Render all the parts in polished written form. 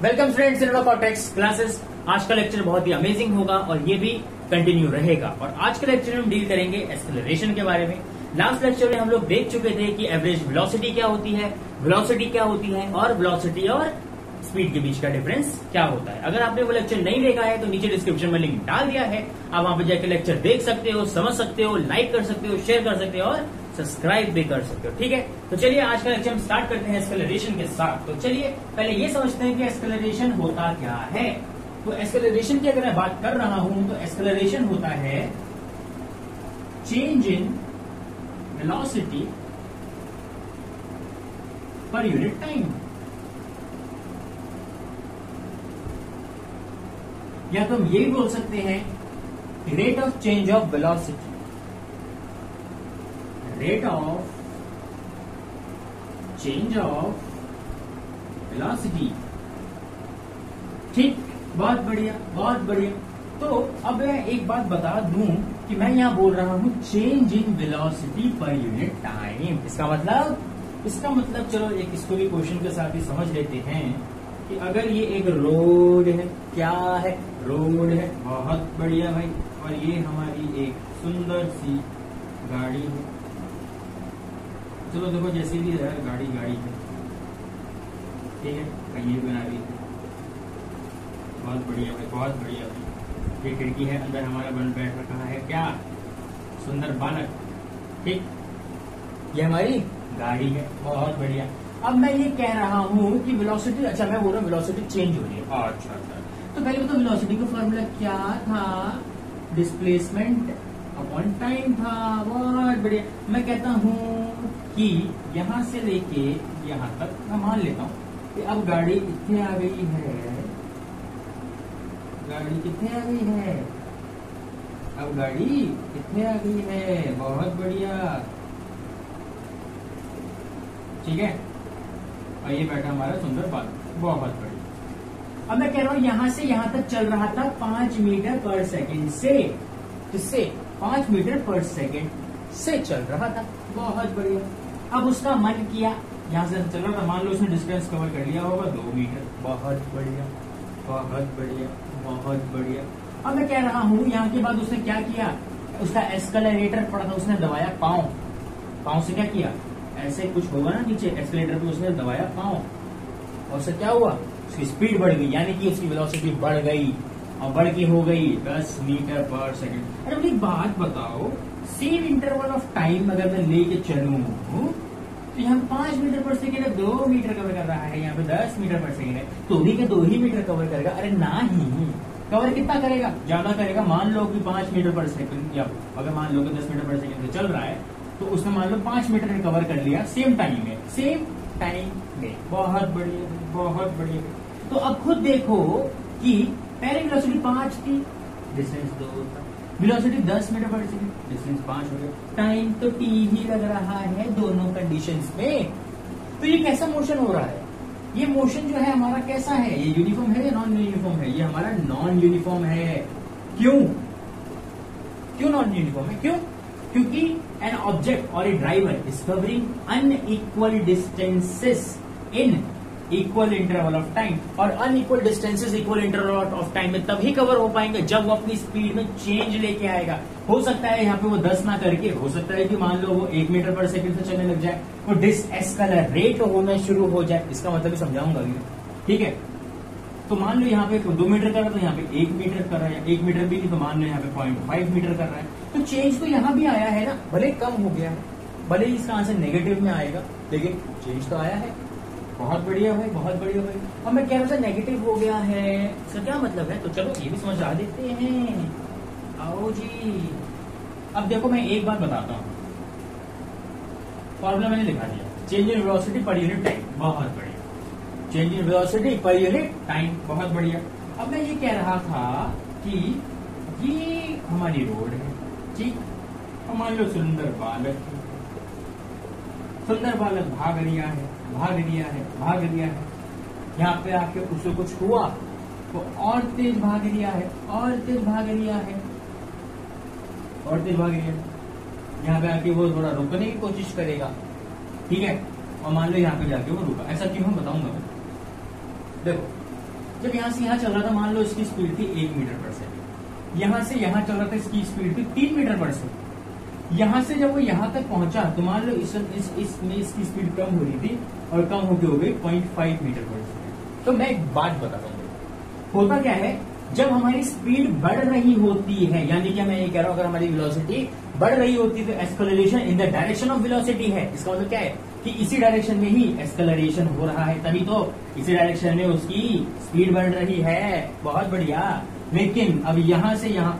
Welcome students in cortex classes. आज का lecture बहुत ही अमेजिंग होगा और ये भी कंटिन्यू रहेगा। और आज के लेक्चर में हम डील करेंगे एक्सेलरेशन के बारे में। लास्ट लेक्चर में हम लोग देख चुके थे कि एवरेज वेलोसिटी क्या होती है, वेलोसिटी क्या होती है और वेलोसिटी और स्पीड के बीच का डिफरेंस क्या होता है। अगर आपने वो लेक्चर नहीं देखा है तो नीचे डिस्क्रिप्शन में लिंक डाल दिया है, आप वहां पर जाकर लेक्चर देख सकते हो, समझ सकते हो, लाइक कर सकते हो, शेयर कर सकते हो और सब्सक्राइब भी कर सकते हो। ठीक है, तो चलिए आज का लेक्चर हम स्टार्ट करते हैं एक्सेलरेशन के साथ। तो चलिए पहले ये समझते हैं कि एक्सेलरेशन होता क्या है। तो एक्सेलरेशन की अगर मैं बात कर रहा हूं तो एक्सेलरेशन होता है change in velocity per unit time, या तो हम ये भी बोल सकते हैं rate of change of velocity, rate of change of velocity. ठीक, बहुत बढ़िया बहुत बढ़िया। तो अब मैं एक बात बता दूं कि मैं यहां बोल रहा हूं change in velocity per unit time. इसका मतलब चलो एक इसको भी क्वेश्चन के साथ ही समझ लेते हैं कि अगर ये एक रोड है, क्या है, रोड है, बहुत बढ़िया भाई, और ये हमारी एक सुंदर सी गाड़ी है। चलो देखो जैसे भी है गाड़ी है, ठीक है, पहिए बना रही है, बहुत बढ़िया भाई, बहुत बढ़िया भाई। ये खिड़की है, अंदर हमारा बन बैठ रखा है क्या, सुंदर बालक। ठीक, ये हमारी गाड़ी है, बहुत बढ़िया। अब मैं ये कह रहा हूं कि वेलोसिटी, अच्छा मैं बोल रहा हूँ वेलोसिटी चेंज हो रही है। अच्छा, तो पहले तो वेलोसिटी का फॉर्मूला क्या था, डिस्प्लेसमेंट अपॉन टाइम था। बहुत बढ़िया। मैं कहता हूं कि यहां से लेके यहां तक मैं मान लेता हूं कि अब गाड़ी कितने आ गई है, गाड़ी कितने आ गई है, अब गाड़ी कितने आ गई है, बहुत बढ़िया, ठीक है। और ये बैठा हमारा सुंदर बाल, बहुत बढ़िया। अब मैं कह रहा हूं यहां से यहां तक चल रहा था 5 मीटर पर सेकंड से, किससे, 5 मीटर पर सेकंड से चल रहा था, बहुत बढ़िया। अब उसका मन किया, यहां से चल रहा था, मान लो उसने डिस्टेंस कवर कर लिया होगा 2 मीटर, बहुत बढ़िया बहुत बढ़िया बहुत बढ़िया। अब मैं कह रहा हूं यहां के बाद उसने क्या किया, उसका एस्केलेरेटर पड़ा था, उसने दबाया पांव से क्या किया, ऐसे कुछ होगा ना नीचे एक्सीलरेटर पे, उसने दबाया पांव और उससे क्या हुआ, उसकी स्पीड बढ़ गई, यानी कि उसकी वेलोसिटी बढ़ गई और बढ़ के हो गई 10 मीटर पर सेकंड। अरे मुझे एक बात बताओ, सेम इंटरवल ऑफ टाइम अगर मैं लेके चलूं तो यहाँ 5 मीटर पर सेकंड है, 2 मीटर कवर कर रहा है, यहाँ पे 10 मीटर पर सेकंड है, तो भी के 2 ही मीटर कवर करेगा। अरे नहीं, कवर कितना करेगा, ज्यादा करेगा। मान लो कि 5 मीटर पर सेकंड, या अगर मान लो कि 10 मीटर पर सेकंड से चल रहा है तो उसने मान लो 5 मीटर कवर कर लिया सेम टाइम में, बहुत बढ़िया बहुत बढ़िया। तो अब खुद देखो कि पहले वेलोसिटी 5 थी, डिस्टेंस 2 था, वेलोसिटी 10 मीटर पर सेकंड, डिस्टेंस 5 हो गया, टाइम तो टी ही लग रहा है दोनों कंडीशंस में। तो ये कैसा मोशन हो रहा है, ये मोशन जो है हमारा कैसा है, ये यूनिफॉर्म है या नॉन यूनिफॉर्म है, ये हमारा नॉन यूनिफॉर्म है। क्यों नॉन यूनिफॉर्म है, क्योंकि एन ऑब्जेक्ट और a driver is covering unequal distances in equal interval of time, और unequal distances equal interval of time में तभी कवर हो पाएंगे जब वो अपनी स्पीड में चेंज लेके आएगा। हो सकता है यहाँ पे वो 10 ना करके, हो सकता है कि मान लो वो 1 मीटर पर सेकंड से चलने लग जाए, वो डिसएस्केलरेट होना शुरू हो जाए। इसका मतलब भी समझाऊंगा अभी, ठीक है। तो मान लो यहाँ पे 2 मीटर कर रहा है तो यहाँ पे 1 मीटर कर रहा है, 1 मीटर भी नहीं तो मान लो यहाँ पे 0.5 मीटर कर रहा है। तो चेंज तो यहाँ भी आया है ना, भले कम हो गया है, भले ही इसका आंसर नेगेटिव में आएगा, लेकिन चेंज तो आया है। बहुत बढ़िया भाई बहुत बढ़िया भाई। अब मैं कह रहा था नेगेटिव हो गया है, इसका क्या मतलब है, तो चलो ये भी समझा देते हैं, आओ जी। अब देखो मैं एक बात बताता हूँ, फॉर्मूला मैंने लिखा दिया, change in velocity per unit time, बहुत बढ़िया, change in velocity per unit time, बहुत बढ़िया। अब मैं ये कह रहा था कि ये हमारी रोड है, ठीक, और मान लो सुंदर बालक भाग रिया है, यहाँ पे आके उससे कुछ हुआ तो और तेज भाग रिया है, यहाँ पे आके वो थोड़ा रुकने की कोशिश करेगा, ठीक है, और मान लो यहाँ पे जाके वो रुका। ऐसा क्यों, हम बताऊंगा। देखो जब यहां से यहां चल रहा था, मान लो इसकी स्पीड थी 1 मीटर पर सेकेंड, यहां से यहां चल रहा था, इसकी स्पीड थी 3 मीटर पर सेकेंड। यहां से जब वो यहां तक पहुंचा तो मान लो इसमें इसकी स्पीड कम हो रही थी और कम होकर हो गई 0.5 मीटर पर सेकेंड। तो मैं एक बात बताता हूँ, होता क्या है, जब हमारी स्पीड बढ़ रही होती है, यानी कि मैं ये कह रहा हूं अगर हमारी वेलोसिटी बढ़ रही होती है तो acceleration in the direction of velocity है। इसका मतलब क्या है कि इसी डायरेक्शन में ही एक्सेलरेशन हो रहा है, तभी तो इसी डायरेक्शन में उसकी स्पीड बढ़ रही है। बहुत बढ़िया। लेकिन अब यहां से यहां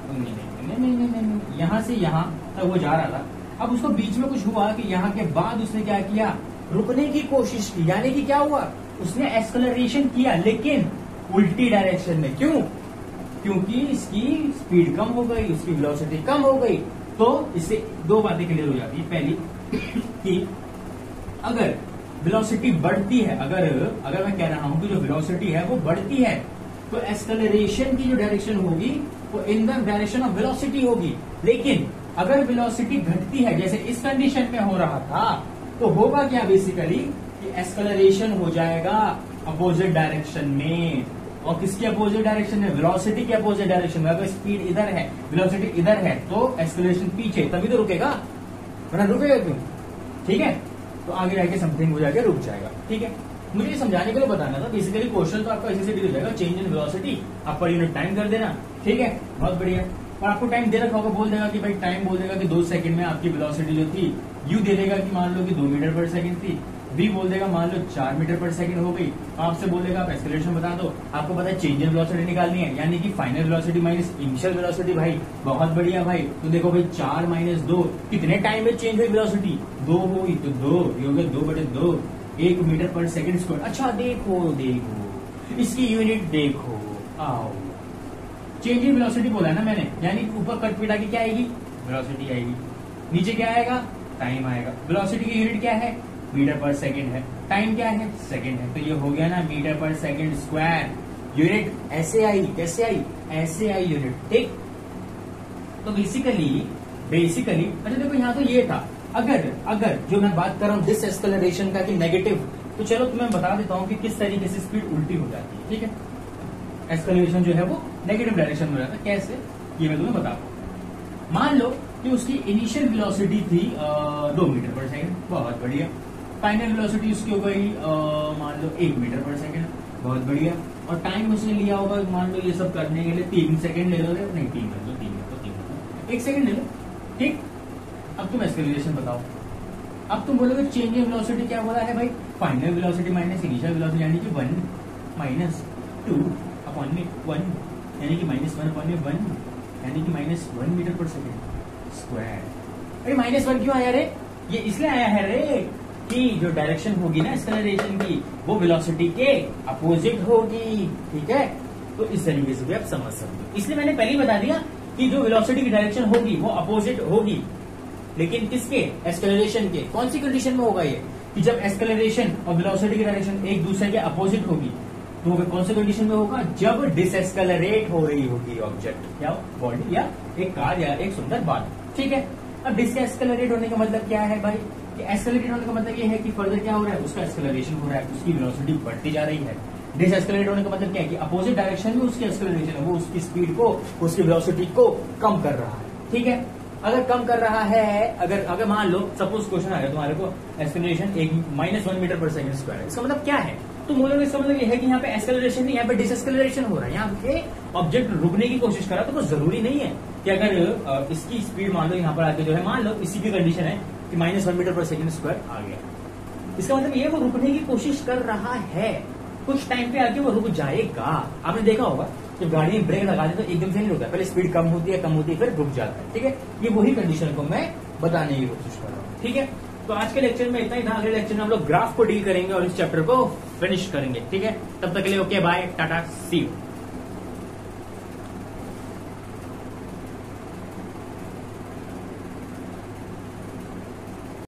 नहीं, यहां से यहां तक वो जा रहा था, अब उसको बीच में कुछ हुआ कि यहां के बाद उसने क्या किया, रुकने की कोशिश की, यानी कि क्या हुआ, उसने एक्सेलरेशन किया लेकिन उल्टी डायरेक्शन में। क्यों? क्योंकि इसकी स्पीड कम हो गई, उसकी वेलोसिटी कम हो गई। तो इससे दो बातें क्लियर हो जाती है। पहली कि अगर वेलोसिटी बढ़ती है, अगर मैं कह रहा हूं कि जो वेलोसिटी है वो बढ़ती है, तो एक्सेलरेशन की जो डायरेक्शन होगी वो in the direction of velocity होगी। लेकिन अगर वेलोसिटी घटती है, जैसे इस कंडीशन में हो रहा था, तो होगा क्या बेसिकली कि एक्सेलरेशन हो जाएगा अपोजिट डायरेक्शन में। और किसके अपोजिट डायरेक्शन में? वेलोसिटी के अपोजिट डायरेक्शन में। अगर स्पीड इधर है, वेलोसिटी इधर है, तो एक्सेलरेशन पीछे, तभी तो रुकेगा, वरना रुकेगा क्यों? ठीक है, तो आगे जाके समथिंग हो जाके रुक जाएगा। ठीक है, मुझे ये समझाने के लिए बताना था। बेसिकली क्वेश्चन तो आपका इसी से भी हो जाएगा, चेंज इन वेलोसिटी, आप पर यूनिट टाइम कर देना। ठीक है, बहुत बढ़िया। और आपको टाइम दे रखा होगा, बोल देगा कि भाई टाइम बोल देगा कि 2 सेकंड में आपकी वेलोसिटी जो थी, यू दे देगा कि मान लो कि 2 मीटर पर सेकंड थी, बी बोल देगा मान लो 4 मीटर पर सेकंड हो गई। आपसे बोलेगा आप एक्सेलरेशन बता दो, आपको पता है चेंज इन वेलोसिटी निकालनी है, यानी कि final velocity minus initial velocity. भाई बहुत बढ़िया भाई। तो देखो भाई 4 - 2 कितने टाइम में चेंज हुई वेलोसिटी? 2 हुई, तो 2 ये हो गया 2/2, 1 मीटर पर सेकंड स्क्वायर। अच्छा देखो इसकी यूनिट देखो, आओ चेंज इन वेलोसिटी बोला है ना मैंने, यानी ऊपर कट पिटा के क्या आएगी? वेलोसिटी आएगी। नीचे क्या आएगा? टाइम आएगा। वेलोसिटी की यूनिट क्या है? मीटर पर सेकंड है। टाइम क्या है? सेकंड है। तो ये हो गया ना मीटर पर सेकंड स्क्वायर। यूनिट ऐसे आई, कैसे आई? ऐसे आई यूनिट। ठीक, तो बेसिकली अच्छा देखो यहाँ तो ये था। अगर जो मैं बात कर रहा हूँ डिस एक्सेलरेशन का कि नेगेटिव, तो चलो तुम्हें बता देता हूँ कि किस तरीके से स्पीड उल्टी हो जाती है। ठीक है, एक्सेलरेशन जो है वो नेगेटिव डायरेक्शन में हो जाता है। कैसे, ये मैं तुम्हें बताता हूँ। मान लो कि उसकी इनिशियल वेलोसिटी थी 2 मीटर पर सेकंड, बहुत बढ़िया। फाइनल वेलोसिटी उसकी हो गई मान लो 1 मीटर पर सेकंड, बहुत बढ़िया। और टाइम उसने लिया होगा मान लो ये सब करने के लिए 3 सेकंड ले लो, नहीं 3 ले लो, 1 सेकंड ले लो। ठीक, अब तुम एक्सेलरेशन बताओ। अब तुम बोलोगे चेंज इन वेलोसिटी क्या बोला है भाई? Final velocity minus initial velocity, यानी कि 1 - 2 अपॉन में 1, यानी कि -1 अपॉन में 1, यानी कि -1 मीटर पर सेकंड स्क्वायर। अरे -1 क्यों आया रे? ये इसलिए आया है रे कि जो डायरेक्शन होगी ना एक्सेलरेशन की, वो वेलोसिटी के अपोजिट होगी। ठीक है, तो इस तरीके से भी आप समझ सकते हो। इसलिए मैंने पहले ही बता दिया कि जो वेलोसिटी की डायरेक्शन होगी वो अपोजिट होगी, लेकिन किसके? एक्सेलरेशन के। कौन सी कंडीशन में होगा ये? कि जब एक्सेलरेशन और वेलोसिटी की डायरेक्शन एक दूसरे के अपोजिट होगी, तो वो कौन सी कंडीशन में होगा? जब डिसएक्सेलरेट हो रही होगी ऑब्जेक्ट, या बॉडी, या एक कार, या एक सुंदर बाल। ठीक है, अब डिसएक्सेलरेट होने का मतलब क्या है भाई? कि एक्सेलरेट होने का मतलब ये है कि फर्दर क्या हो रहा है? उसका एक्सेलरेशन हो रहा है, उसकी वेलोसिटी बढ़ती जा रही है। डिसएक्सेलरेट होने का मतलब क्या है? कि अपोजिट डायरेक्शन में उसकी एक्सेलरेशन है, वो उसकी स्पीड को, उसकी वेलोसिटी को कम कर रहा है। ठीक है, अगर कम कर रहा है, अगर मान लो सपोज क्वेश्चन आया तुम्हारे को एक्सेलरेशन -1 मीटर पर सेकंड स्क्वायर है, इसका मतलब क्या है? तो बोलोगे इसका मतलब ये है कि यहाँ पे एक्सेलरेशन नहीं, यहाँ पे डिसएक्सेलरेशन हो रहा है। यहाँ पे ऑब्जेक्ट रुकने की कोशिश कर रहा है, तो वो जरूरी नहीं है कि अगर इसकी स्पीड मान लो यहाँ पर आके जो है, मान लो इसी की कंडीशन है कि -1 मीटर पर सेकंड स्क्वायर आ गया, इसका मतलब ये वो रुकने की कोशिश कर रहा है, कुछ टाइम पे आके वो रुक जाएगा। आपने देखा होगा जब गाड़ी में ब्रेक लगा दे तो एकदम से नहीं रुकता, पहले स्पीड कम होती है फिर रुक जाता है। ठीक है, ये वही कंडीशन को मैं बताने की कोशिश कर रहा हूँ। ठीक है, तो आज के लेक्चर में इतना ही था। अगले लेक्चर में हम लोग ग्राफ को डील करेंगे और इस चैप्टर को फिनिश करेंगे। ठीक है, तब तक के लिए ओके बाय, टाटा, सी यू।